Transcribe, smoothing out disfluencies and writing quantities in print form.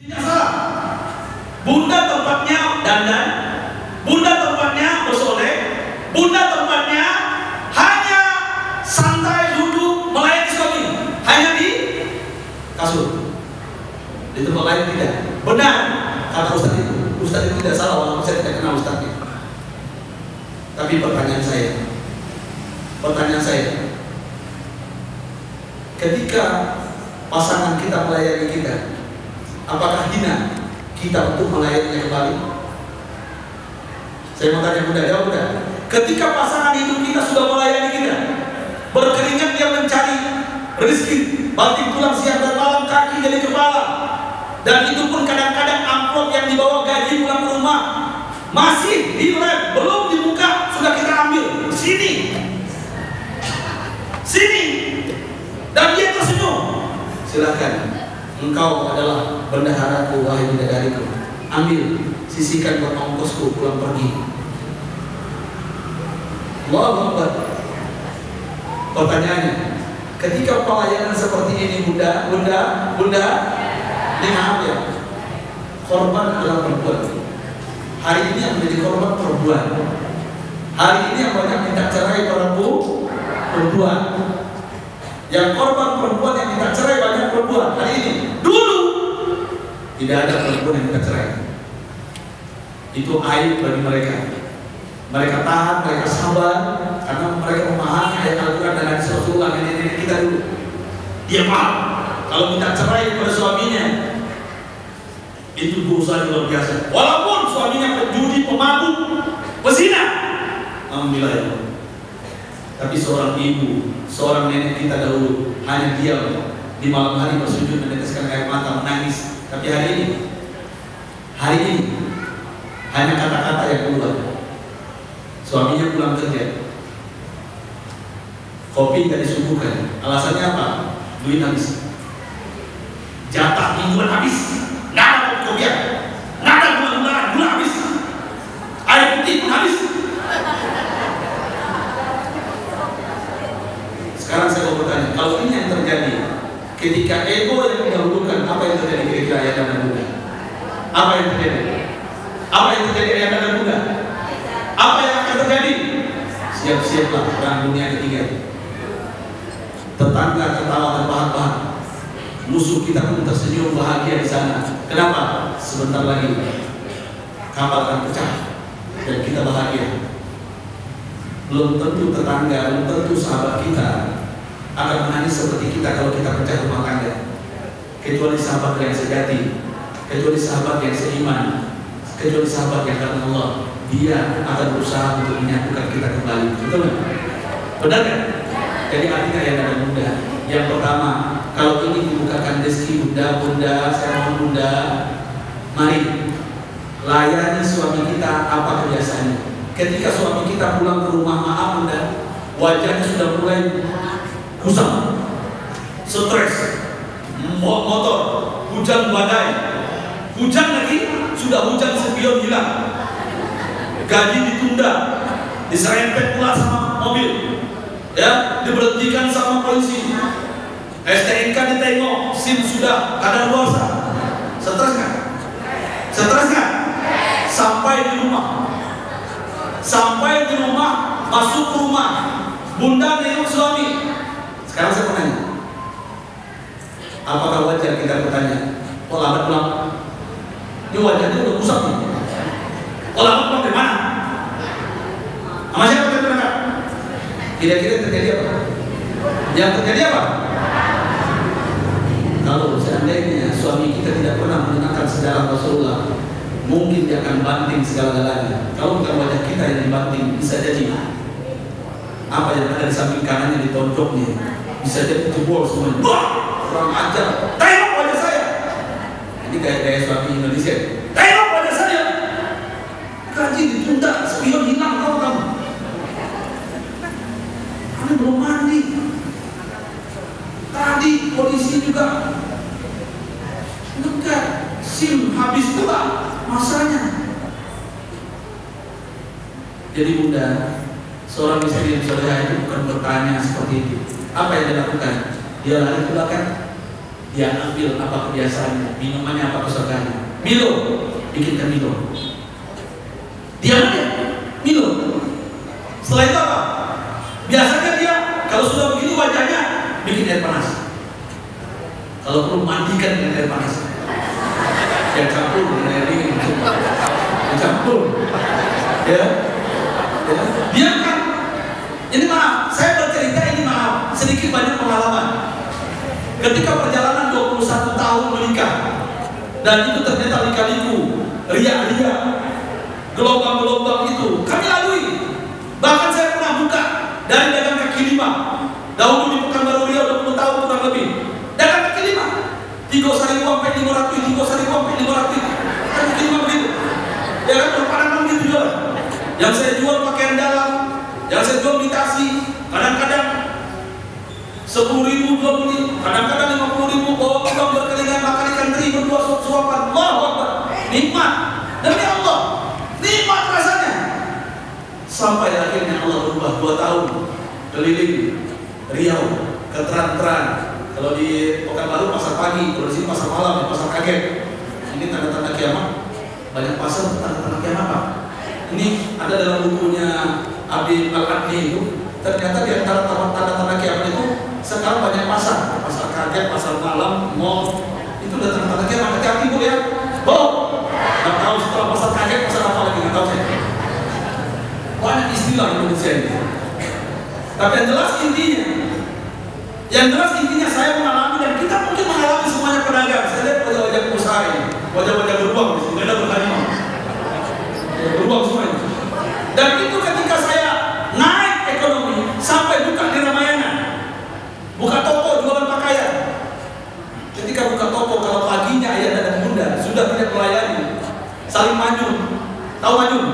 Tidak salah. Bunda tempatnya dandan, bunda tempatnya bersolek, bunda tempatnya hanya santai duduk melayani suami, hanya di kasur. Di tempat lain tidak. Benar kata Ustaz itu. Ustaz itu tidak salah walaupun saya tidak kenal Ustaznya. Tapi pertanyaan saya, ketika pasangan kita melayani kita, apakah hina kita untuk melayaninya kembali? Saya mau tanya bunda, jawab bunda. Ketika pasangan hidup kita sudah melayani kita, berkeringat dia mencari rezeki, banting tulang siang dan malam, kaki jadi kepala, dan itu pun kadang-kadang amplop yang dibawa gaji pulang ke rumah masih di lab, belum dibuka, sudah kita ambil. Sini, dan dia tersenyum. Silakan, engkau adalah bendaharaku, wahai bidadariku. Ambil, sisihkan buat ongkosku pulang pergi. Allahu Akbar. Pertanyaannya, ketika pelayanan seperti ini bunda, ini maaf ya, korban adalah perempuan. Hari ini yang menjadi korban perempuan. Hari ini yang banyak minta cerai perempuan. Yang korban perempuan yang minta cerai banyak perempuan. Hari ini, dulu tidak ada perempuan yang minta cerai. Itu aib bagi mereka. Mereka tahan, mereka sabar, karena mereka memahami ayat Al-Quran dan hadis Rasulullah. Nenek-nenek kita dulu, dia paham kalau minta cerai kepada suaminya itu dosa luar biasa. Walaupun suaminya penjudi, pemabuk, pezina, alhamdulillah ya. Tapi seorang ibu, seorang nenek kita dahulu hanya diam di malam hari bersujud meneteskan air mata menangis. Tapi hari ini hanya kata-kata yang keluar. Suaminya pulang kerja, kopi nggak disuguhkan. Alasannya apa? Duit habis. Jatah mingguan habis. Nggak ada kopi-kopian, nggak ada gula habis. Air putih pun habis. Sekarang saya mau bertanya, kalau ini yang terjadi ketika ego yang mendahulukan, apa yang terjadi kira-kira ayah dan bunda? Apa yang terjadi? Apa yang terjadi ayah dan bunda? Apa yang akan terjadi? Siap-siaplah perang dunia ketiga. Tetangga ketawa terbahak-bahak, musuh kita pun tersenyum bahagia di sana. Kenapa? Sebentar lagi kapal akan pecah dan kita bahagia. Belum tentu tetangga, belum tentu sahabat kita akan menangis seperti kita kalau kita pecah rumah tangga. Kecuali sahabat yang sejati, kecuali sahabat yang seiman, kecuali sahabat yang karena Allah, dia akan berusaha untuk menyatukan kita kembali. Betul kan? Benar kan? Jadi artinya yang ada bunda. Yang pertama, kalau ini dibukakan rezeki bunda, saya mohon bunda, mari layani suami kita apa kebiasaannya. Ketika suami kita pulang ke rumah, maaf bunda, wajahnya sudah mulai kusam, stres, motor, hujan badai, hujan lagi, sudah hujan spion hilang, gaji ditunda, diserempet pula sama mobil, ya, diberhentikan sama polisi, STNK ditengok, SIM sudah kadaluarsa. Stres kan? Stres kan? Sampai di rumah, masuk rumah, bunda nengok suami. Sekarang saya bertanya, apakah wajar kita bertanya, kok lambat pulang? Ini wajahnya udah kusam nih. Kok lambat pulang dari mana? Sama siapa kita berangkat? Kira-kira terjadi apa? Yang terjadi apa? Kalau seandainya suami kita tidak pernah mengenalkan sejarah Rasulullah, mungkin dia akan banting segala-galanya. Kalau bukan wajah kita yang dibanting, bisa jadi apa yang ada di samping kanannya ditonjoknya, bisa jadi jebol semuanya. Wah, kurang ajar. Tengok wajah saya. Ini gaya suami Indonesia. Tengok wajah saya. Gaji ditunda, spion hilang, tahu kamu? Kamu belum mandi. Tadi polisi juga dekat, SIM habis pula masanya. Jadi bunda, seorang istri yang soleha itu bukan bertanya seperti itu. Apa yang dia lakukan? Dia lari ke belakang, dia ambil apa kebiasaannya, minumannya apa kesukaan. Milo, bikinkan Milo. Diam aja, Milo. Setelah itu apa? Biasanya dia kalau sudah begitu wajahnya bikin air panas. Kalau perlu mandikan dengan air panas. Yang campur dengan air dingin. Yang campur. Ya. Biarkan. Ini maaf, saya bercerita ini maaf, sedikit banyak pengalaman. Ketika perjalanan 21 tahun menikah, dan itu ternyata lika-liku, riak-riak, gelombang-gelombang itu kami lalui. Bahkan saya pernah buka dari dagang kaki lima. Dahulu di Pekanbaru Riau 20 tahun kurang lebih. Dagang kaki lima. 3.000 sampai 500, 3.000 sampai 500. Kaki lima begitu. Ya kan berpadang gitu jual. Yang saya jual pakaian dalam, yang saya jual imitasi, kadang-kadang 10.000, 20.000, kadang-kadang 50.000, bawa pulang berkelingan makan ikan teri berdua suapan. Allahu Akbar. Nikmat. Demi Allah. Nikmat rasanya. Sampai akhirnya Allah berubah 2 tahun keliling Riau, keteran-teran. Kalau di Pekanbaru pasar pagi, kalau di sini pasar malam, pasar kaget. Ini tanda-tanda kiamat. Banyak pasar tanda-tanda kiamat Pak. Ini ada dalam bukunya Abdi Al-Adni itu. Ternyata di antara tanda-tanda kiamat itu sekarang banyak pasar, pasar kaget, pasar malam, mall. Itu udah tanda-tanda kiamat. Hati-hati Bu ya. Nggak tahu setelah pasar kaget, pasar apa lagi nggak tahu saya. Banyak istilah Indonesia ini. Tapi yang jelas intinya saya mengalami dan kita mungkin mengalami semuanya pedagang. Saya lihat wajah-wajah pengusaha ini, wajah-wajah beruang di sini, ada berharimau, beruang semuanya. Dan itu ketika saya naik ekonomi sampai buka di Ramayana, buka toko jualan pakaian. Ketika buka toko, kalau paginya ayah dan bunda sudah tidak melayani, saling manyun, tahu manyun?